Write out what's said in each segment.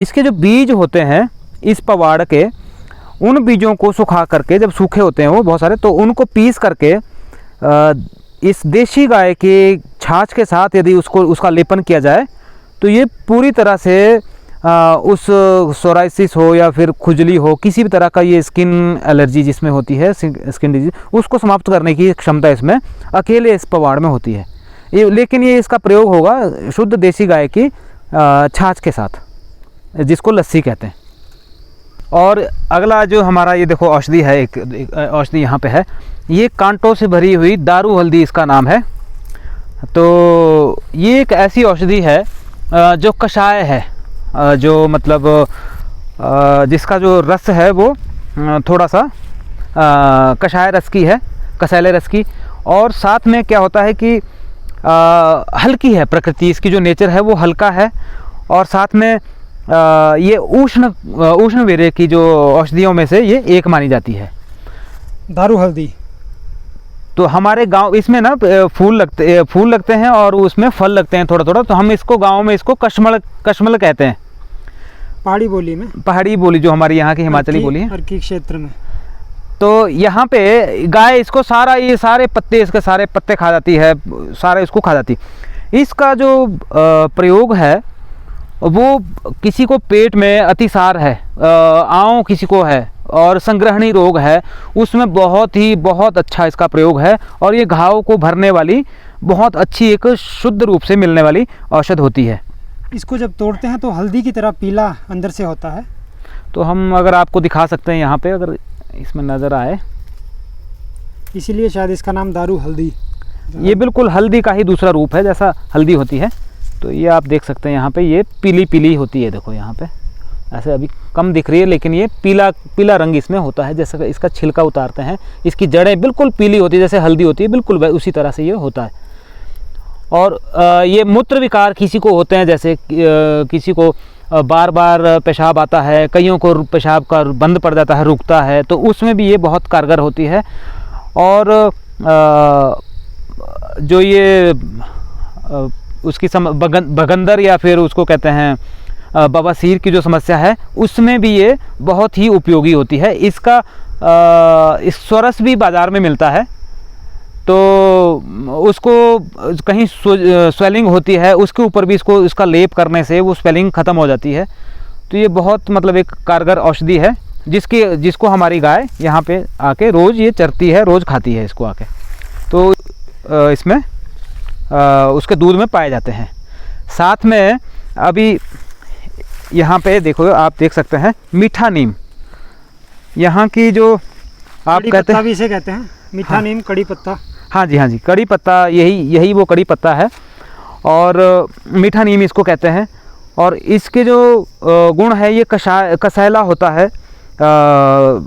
इसके जो बीज होते हैं इस पवाड़ के, उन बीजों को सुखा करके, जब सूखे होते हैं वो बहुत सारे, तो उनको पीस करके इस देशी गाय की छाछ के साथ यदि उसका लेपन किया जाए तो ये पूरी तरह से उस सोराइसिस हो या फिर खुजली हो, किसी भी तरह का ये स्किन एलर्जी जिसमें होती है, स्किन डिजीज, उसको समाप्त करने की क्षमता इसमें अकेले इस पवाड़ में होती है। लेकिन ये इसका प्रयोग होगा शुद्ध देसी गाय की छाछ के साथ, जिसको लस्सी कहते हैं। और अगला जो हमारा ये देखो औषधि है, एक औषधि यहाँ पे है, ये कांटों से भरी हुई दारू हल्दी इसका नाम है। तो ये एक ऐसी औषधि है जो कषाय है, जो मतलब जिसका जो रस है वो थोड़ा सा कषाय रस की है, कसैले रस की। और साथ में क्या होता है कि हल्की है प्रकृति, इसकी जो नेचर है वो हल्का है। और साथ में ये उष्ण वीर्य की जो औषधियों में से ये एक मानी जाती है दारू हल्दी। तो हमारे गांव इसमें ना फूल लगते हैं और उसमें फल लगते हैं थोड़ा थोड़ा, तो हम इसको गांव में इसको कश्मल कहते हैं, पहाड़ी बोली में, पहाड़ी बोली जो हमारी यहाँ की हिमाचली बोली है, अर्की क्षेत्र में। तो यहाँ पे गाय इसको ये सारे पत्ते खा जाती है, सारे इसको खा जाती है। इसका जो प्रयोग है वो किसी को पेट में अतिसार है, आँव किसी को है और संग्रहणी रोग है, उसमें बहुत अच्छा इसका प्रयोग है। और ये घाव को भरने वाली बहुत अच्छी एक शुद्ध रूप से मिलने वाली औषध होती है। इसको जब तोड़ते हैं तो हल्दी की तरह पीला अंदर से होता है। तो हम अगर आपको दिखा सकते हैं यहाँ पे, अगर इसमें नज़र आए, इसीलिए शायद इसका नाम दारू हल्दी। ये बिल्कुल हल्दी का ही दूसरा रूप है, जैसा हल्दी होती है। तो ये आप देख सकते हैं यहाँ पे, ये पीली होती है। देखो यहाँ पे ऐसे अभी कम दिख रही है, लेकिन ये पीला रंग इसमें होता है। जैसे इसका छिलका उतारते हैं, इसकी जड़ें बिल्कुल पीली होती है, जैसे हल्दी होती है, बिल्कुल उसी तरह से ये होता है। और ये मूत्र विकार किसी को होते हैं, जैसे किसी को बार बार पेशाब आता है, कईयों को पेशाब का बंद पड़ जाता है, रुकता है, तो उसमें भी ये बहुत कारगर होती है। और जो ये उसकी बगंदर या फिर उसको कहते हैं बवासीर की जो समस्या है, उसमें भी ये बहुत ही उपयोगी होती है। इसका इस स्वरस भी बाज़ार में मिलता है, तो उसको कहीं स्वेलिंग होती है, उसके ऊपर भी इसका लेप करने से वो स्वेलिंग ख़त्म हो जाती है। तो ये बहुत मतलब एक कारगर औषधि है, जिसको हमारी गाय यहाँ पे आके रोज़ ये चरती है, रोज़ खाती है इसको आके। तो इसमें उसके दूध में पाए जाते हैं। साथ में अभी यहाँ पे देखो, आप देख सकते हैं मीठा नीम, यहाँ की जो आप कहते हैं, इसे कहते हैं मीठा हाँ, नीम, कड़ी पत्ता। हाँ जी, कड़ी पत्ता, यही वो कड़ी पत्ता है और मीठा नीम इसको कहते हैं। और इसके जो गुण है, ये कसैला होता है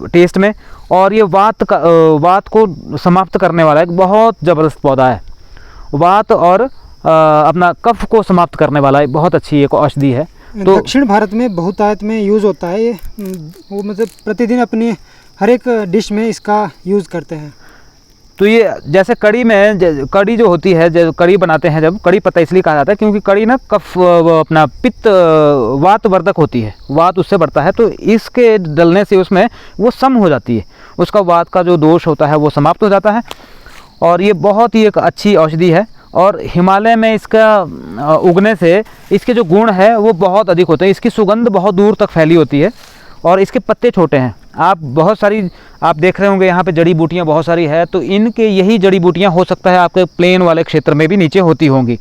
टेस्ट में, और ये वात को समाप्त करने वाला एक बहुत ज़बरदस्त पौधा है। वात और अपना कफ को समाप्त करने वाला एक बहुत अच्छी एक औषधि है। तो दक्षिण भारत में बहुतायत में यूज़ होता है ये, वो मतलब प्रतिदिन अपनी हर एक डिश में इसका यूज़ करते हैं। तो ये जैसे कड़ी जो होती है, जब कड़ी बनाते हैं, जब कड़ी पत्ता इसलिए कहा जाता है क्योंकि कड़ी ना कफ अपना पित्त वात वर्धक होती है, वात उससे बढ़ता है। तो इसके डलने से उसमें वो सम हो जाती है, उसका वात का जो दोष होता है वो समाप्त हो जाता है। और ये बहुत ही एक अच्छी औषधि है। और हिमालय में इसका उगने से इसके जो गुण है वो बहुत अधिक होते हैं। इसकी सुगंध बहुत दूर तक फैली होती है और इसके पत्ते छोटे हैं। आप देख रहे होंगे यहाँ पे जड़ी बूटियाँ बहुत सारी है, तो इनके यही जड़ी बूटियाँ हो सकता है आपके प्लेन वाले क्षेत्र में भी नीचे होती होंगी,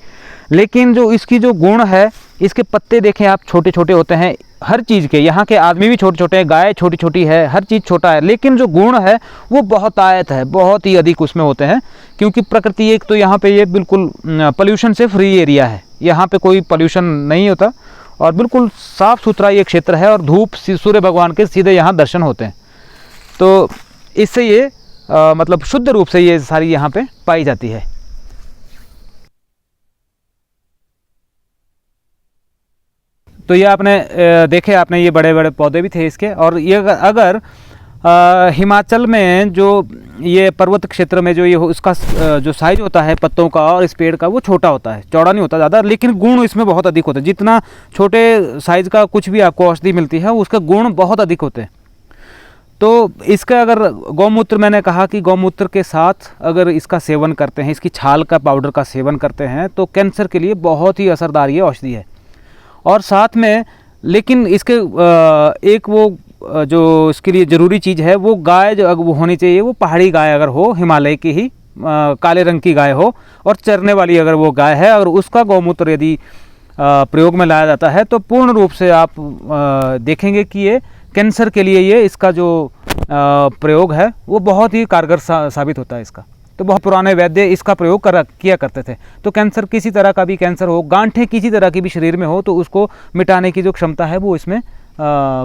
लेकिन जो इसकी जो गुण है, इसके पत्ते देखें आप, छोटे छोटे होते हैं हर चीज़ के। यहाँ के आदमी भी छोटे छोटे हैं, गाय छोटी छोटी है, हर चीज़ छोटा है, लेकिन जो गुण है वो बहुत आयत है, बहुत ही अधिक उसमें होते हैं। क्योंकि प्रकृति, एक तो यहाँ पे ये बिल्कुल पोल्यूशन से फ्री एरिया है, यहाँ पे कोई पोल्यूशन नहीं होता और बिल्कुल साफ़ सुथरा ये क्षेत्र है। और धूप सूर्य भगवान के सीधे यहाँ दर्शन होते हैं, तो इससे ये मतलब शुद्ध रूप से ये सारी यहाँ पे पाई जाती है। तो ये आपने देखे, आपने ये बड़े बड़े पौधे भी थे इसके। और ये अगर हिमाचल में जो ये पर्वत क्षेत्र में जो ये उसका जो साइज होता है पत्तों का और इस पेड़ का वो छोटा होता है, चौड़ा नहीं होता ज़्यादा, लेकिन गुण इसमें बहुत अधिक होते हैं। जितना छोटे साइज का कुछ भी आपको औषधि मिलती है उसका गुण बहुत अधिक होते हैं। तो इसका अगर गौमूत्र, मैंने कहा कि गौमूत्र के साथ अगर इसका सेवन करते हैं, इसकी छाल का पाउडर का सेवन करते हैं तो कैंसर के लिए बहुत ही असरदार ये औषधि है। और साथ में लेकिन इसके एक वो जो इसके लिए ज़रूरी चीज़ है वो गाय जो वो होनी चाहिए, वो पहाड़ी गाय अगर हो, हिमालय की ही काले रंग की गाय हो और चरने वाली अगर वो गाय है और उसका गौमूत्र यदि प्रयोग में लाया जाता है तो पूर्ण रूप से आप देखेंगे कि ये कैंसर के लिए ये इसका जो प्रयोग है वो बहुत ही कारगर साबित होता है इसका। तो बहुत पुराने वैद्य इसका प्रयोग किया करते थे। तो कैंसर, किसी तरह का भी कैंसर हो, गांठें किसी तरह की भी शरीर में हो तो उसको मिटाने की जो क्षमता है वो इसमें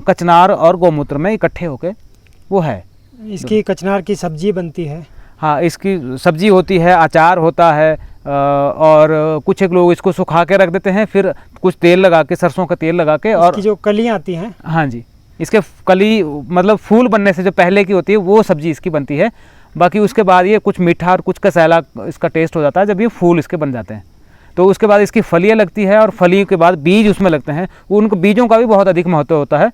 कचनार और गौमूत्र में इकट्ठे होके वो है। इसकी कचनार की सब्जी बनती है। हाँ, इसकी सब्जी होती है, अचार होता है, और कुछ एक लोग इसको सुखा के रख देते हैं, फिर कुछ तेल लगा के, सरसों का तेल लगा के, और इसकी जो कलियाँ आती हैं, हाँ जी, इसके कली मतलब फूल बनने से जो पहले की होती है वो सब्जी इसकी बनती है। बाकी उसके बाद ये कुछ मीठा और कुछ कसैला इसका टेस्ट हो जाता है जब ये फूल इसके बन जाते हैं। तो उसके बाद इसकी फलियाँ लगती है और फली के बाद बीज उसमें लगते हैं, उनको बीजों का भी बहुत अधिक महत्व होता है।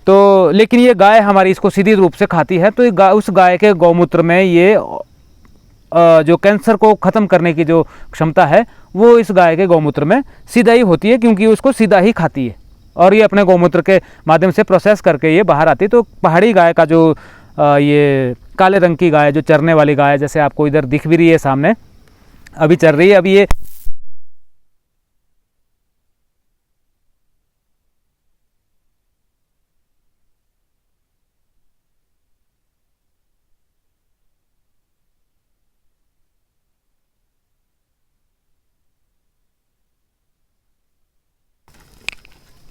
तो लेकिन ये गाय हमारी इसको सीधी रूप से खाती है, तो उस गाय के गौमूत्र में ये जो कैंसर को ख़त्म करने की जो क्षमता है वो इस गाय के गौमूत्र में सीधा ही होती है, क्योंकि उसको सीधा ही खाती है और ये अपने गौमूत्र के माध्यम से प्रोसेस करके ये बाहर आती है। तो पहाड़ी गाय का जो ये काले रंग की गाय, जो चरने वाली गाय, जैसे आपको इधर दिख भी रही है सामने, अभी चर रही है, अभी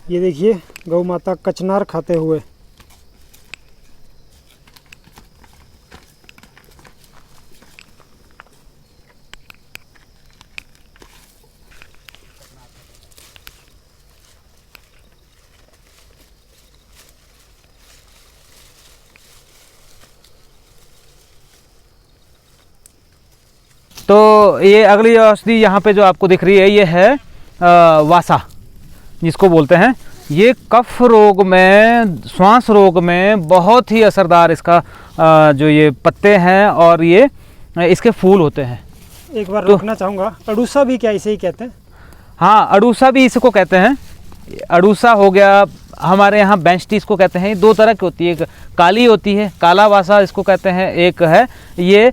ये देखिए गौ माता कचनार खाते हुए। तो ये अगली औषधि यहाँ पे जो आपको दिख रही है ये है वासा, जिसको बोलते हैं। ये कफ रोग में, श्वास रोग में बहुत ही असरदार इसका जो ये पत्ते हैं और ये इसके फूल होते हैं। एक बार रोकना चाहूँगा, अड़ूसा भी क्या इसे ही कहते हैं? हाँ, अड़ूसा भी इसको कहते हैं। अड़ूसा हो गया, हमारे यहाँ बेंचटी इसको कहते हैं। दो तरह की होती है, एक काली होती है, काला वासा इसको कहते हैं, एक है ये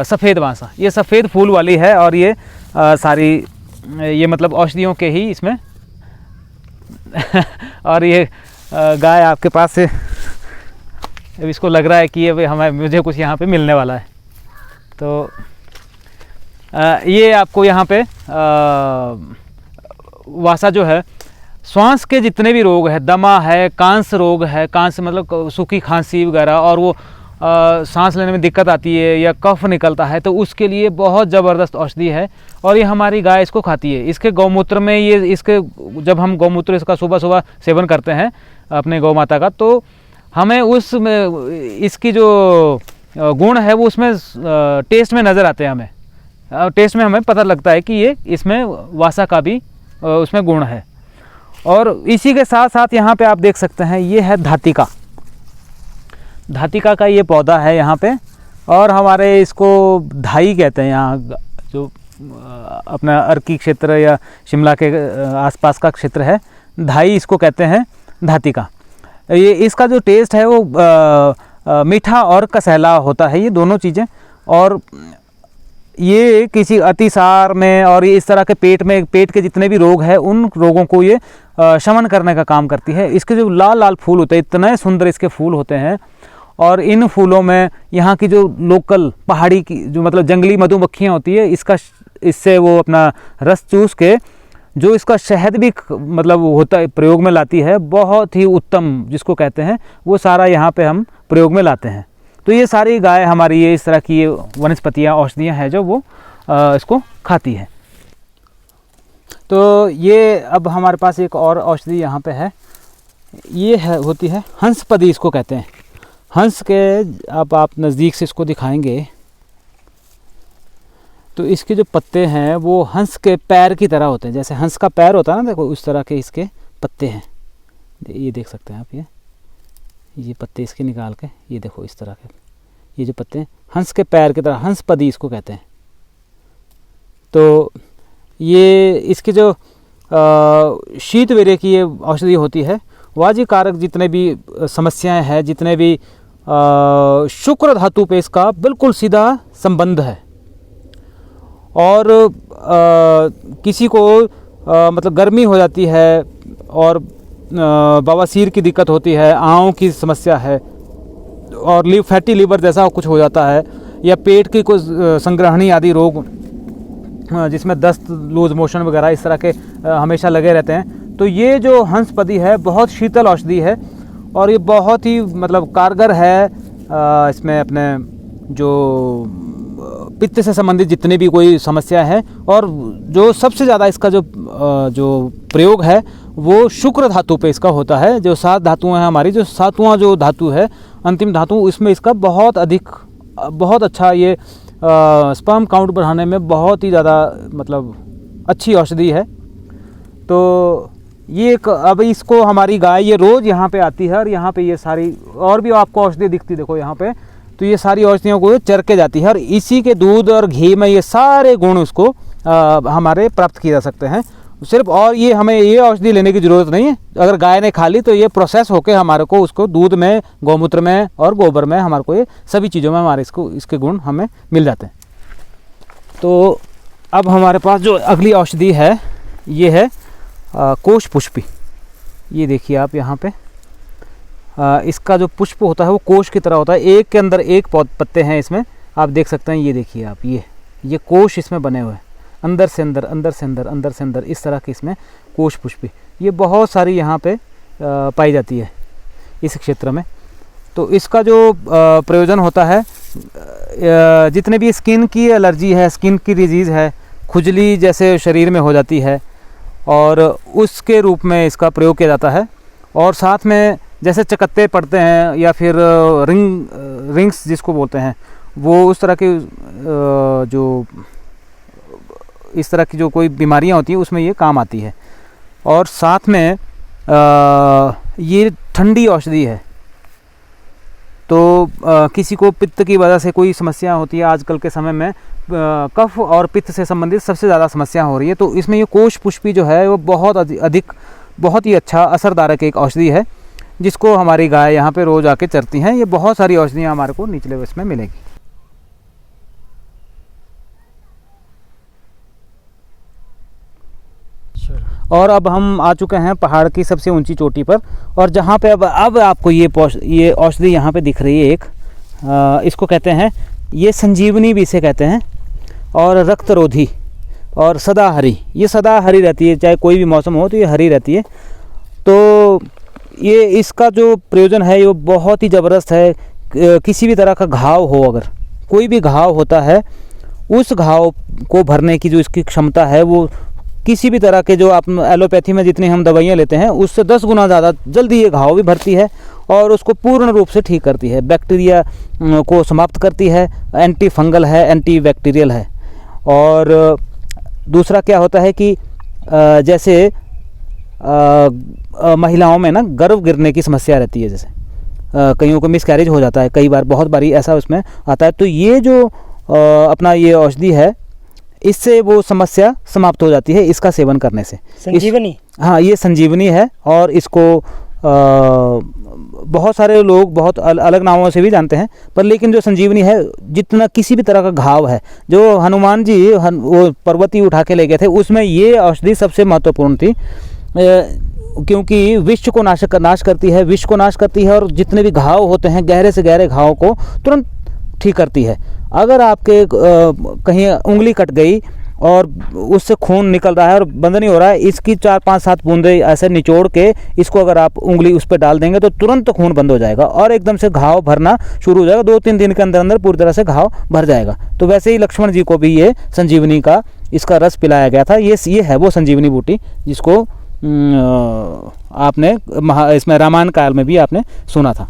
सफ़ेद वासा, ये सफ़ेद फूल वाली है। और ये सारी ये मतलब औषधियों के ही इसमें और ये गाय आपके पास से अब इसको लग रहा है कि ये मुझे कुछ यहाँ पे मिलने वाला है। तो ये आपको यहाँ पे वासा जो है, श्वास के जितने भी रोग है, दमा है, कांस रोग है, कांस मतलब सूखी खांसी वगैरह, और वो सांस लेने में दिक्कत आती है या कफ निकलता है, तो उसके लिए बहुत ज़बरदस्त औषधि है। और ये हमारी गाय इसको खाती है। इसके गौमूत्र में ये इसके जब हम गौमूत्र इसका सुबह सुबह सेवन करते हैं अपने गौ माता का, तो हमें उसमें इसकी जो गुण है वो उसमें टेस्ट में नज़र आते हैं। हमें टेस्ट में हमें पता लगता है कि ये इसमें वासा का भी उसमें गुण है। और इसी के साथ साथ यहाँ पे आप देख सकते हैं ये है धातिका। धातिका का ये पौधा है यहाँ पे, और हमारे इसको धाई कहते हैं। यहाँ जो अपना अर्की क्षेत्र या शिमला के आसपास का क्षेत्र है, धाई इसको कहते हैं, धातिका। ये इसका जो टेस्ट है वो मीठा और कसैला होता है, ये दोनों चीज़ें। और ये किसी अतिसार में और ये इस तरह के पेट के जितने भी रोग हैं उन रोगों को ये शमन करने का काम करती है। इसके जो लाल लाल फूल होते हैं, इतने सुंदर इसके फूल होते हैं, और इन फूलों में यहाँ की जो लोकल पहाड़ी की जो मतलब जंगली मधुमक्खियाँ होती है, इससे वो अपना रस चूस के जो इसका शहद भी मतलब होता है प्रयोग में लाती है, बहुत ही उत्तम जिसको कहते हैं, वो सारा यहाँ पे हम प्रयोग में लाते हैं। तो ये सारी गाय हमारी ये इस तरह की ये वनस्पतियाँ, औषधियाँ हैं जो वो इसको खाती है। तो ये अब हमारे पास एक और औषधि यहाँ पे है, ये है होती है हंसपदी, इसको कहते हैं। हंस के अब आप नज़दीक से इसको दिखाएंगे तो इसके जो पत्ते हैं वो हंस के पैर की तरह होते हैं। जैसे हंस का पैर होता है ना, देखो उस तरह के इसके पत्ते हैं। ये देख सकते हैं आप, ये पत्ते इसके निकाल के, ये देखो इस तरह के ये जो पत्ते हैं हंस के पैर की तरह, हंसपदी इसको कहते हैं। तो ये इसके जो शीत वीर्य की ये औषधि होती है, वाजी कारक जितने भी समस्याएं हैं, जितने भी शुक्र धातु पे इसका बिल्कुल सीधा संबंध है। और किसी को मतलब गर्मी हो जाती है और बवासीर की दिक्कत होती है, आँव की समस्या है और फैटी लीवर जैसा कुछ हो जाता है, या पेट की कुछ संग्रहणी आदि रोग जिसमें दस्त, लूज मोशन वगैरह इस तरह के हमेशा लगे रहते हैं, तो ये जो हंसपदी है बहुत शीतल औषधि है और ये बहुत ही मतलब कारगर है। इसमें अपने जो पित्त से संबंधित जितने भी कोई समस्या है, और जो सबसे ज़्यादा इसका जो प्रयोग है वो शुक्र धातु पे इसका होता है। जो 7 धातुएं हैं हमारी, जो 7वां जो धातु है अंतिम धातु, उसमें इसका बहुत अच्छा ये स्पर्म काउंट बढ़ाने में बहुत ही ज़्यादा मतलब अच्छी औषधि है। तो ये अब इसको हमारी गाय ये रोज़ यहाँ पे आती है और यहाँ पे ये सारी और भी आपको औषधि दिखती देखो यहाँ पे, तो ये सारी औषधियों को चर के जाती है और इसी के दूध और घी में ये सारे गुण उसको हमारे प्राप्त किए जा सकते हैं सिर्फ। और ये हमें ये औषधि लेने की ज़रूरत नहीं है, अगर गाय ने खा ली तो ये प्रोसेस होके हमारे को उसको दूध में, गौमूत्र में और गोबर में हमारे को ये सभी चीज़ों में हमारे इसके गुण हमें मिल जाते हैं। तो अब हमारे पास जो अगली औषधि है ये है कोश पुष्पी। ये देखिए आप यहाँ पे इसका जो पुष्प होता है वो कोश की तरह होता है, एक के अंदर एक पत्ते हैं इसमें, आप देख सकते हैं। ये देखिए आप, ये कोश इसमें बने हुए हैं, अंदर से अंदर, अंदर से अंदर, अंदर से अंदर, इस तरह के इसमें कोश पुष्पी ये बहुत सारी यहाँ पे पाई जाती है इस क्षेत्र में। तो इसका जो प्रयोजन होता है, जितने भी स्किन की एलर्जी है, स्किन की डिजीज़ है, खुजली जैसे शरीर में हो जाती है, और उसके रूप में इसका प्रयोग किया जाता है। और साथ में जैसे चकत्ते पड़ते हैं या फिर रिंग्स जिसको बोलते हैं, वो उस तरह के जो इस तरह की जो कोई बीमारियां होती हैं उसमें ये काम आती है। और साथ में ये ठंडी औषधि है। तो किसी को पित्त की वजह से कोई समस्या होती है, आजकल के समय में कफ और पित्त से संबंधित सबसे ज़्यादा समस्या हो रही है, तो इसमें ये कोश पुष्पी जो है वो बहुत ही अच्छा असरदारक एक औषधि है, जिसको हमारी गाय यहाँ पे रोज़ आके चरती हैं। ये बहुत सारी औषधियाँ हमारे को निचले इसमें मिलेगी। और अब हम आ चुके हैं पहाड़ की सबसे ऊंची चोटी पर, और जहाँ पे अब आपको ये औषधि यहाँ पे दिख रही है एक, इसको कहते हैं, ये संजीवनी भी इसे कहते हैं, और रक्तरोधी और सदा हरी। ये सदा हरी रहती है, चाहे कोई भी मौसम हो तो ये हरी रहती है। तो ये इसका जो प्रयोजन है वो बहुत ही ज़बरदस्त है। किसी भी तरह का घाव हो, अगर कोई भी घाव होता है, उस घाव को भरने की जो इसकी क्षमता है वो किसी भी तरह के जो आप एलोपैथी में जितनी हम दवाइयाँ लेते हैं उससे 10 गुना ज़्यादा जल्दी ये घाव भी भरती है और उसको पूर्ण रूप से ठीक करती है, बैक्टीरिया को समाप्त करती है, एंटी फंगल है, एंटी बैक्टीरियल है। और दूसरा क्या होता है कि जैसे महिलाओं में ना गर्भ गिरने की समस्या रहती है, जैसे कईयों को मिसकैरेज हो जाता है, कई बार बहुत बारी ऐसा उसमें आता है, तो ये जो अपना ये औषधि है इससे वो समस्या समाप्त हो जाती है इसका सेवन करने से। संजीवनी, हाँ, ये संजीवनी है और इसको बहुत सारे लोग बहुत अलग नामों से भी जानते हैं, पर लेकिन जो संजीवनी है, जितना किसी भी तरह का घाव है, जो हनुमान जी वो पर्वत ही उठा के ले गए थे, उसमें ये औषधि सबसे महत्वपूर्ण थी, क्योंकि विष को नाश करती है, विष को नाश करती है, और जितने भी घाव होते हैं गहरे से गहरे घाव को तुरंत ठीक करती है। अगर आपके कहीं उंगली कट गई और उससे खून निकल रहा है और बंद नहीं हो रहा है, इसकी 4-5-7 बूंदे ऐसे निचोड़ के इसको अगर आप उंगली उस पर डाल देंगे तो तुरंत खून बंद हो जाएगा और एकदम से घाव भरना शुरू हो जाएगा। 2-3 दिन के अंदर अंदर पूरी तरह से घाव भर जाएगा। तो वैसे ही लक्ष्मण जी को भी ये संजीवनी का इसका रस पिलाया गया था। ये है वो संजीवनी बूटी जिसको आपने इसमें रामायण काल में भी आपने सुना था।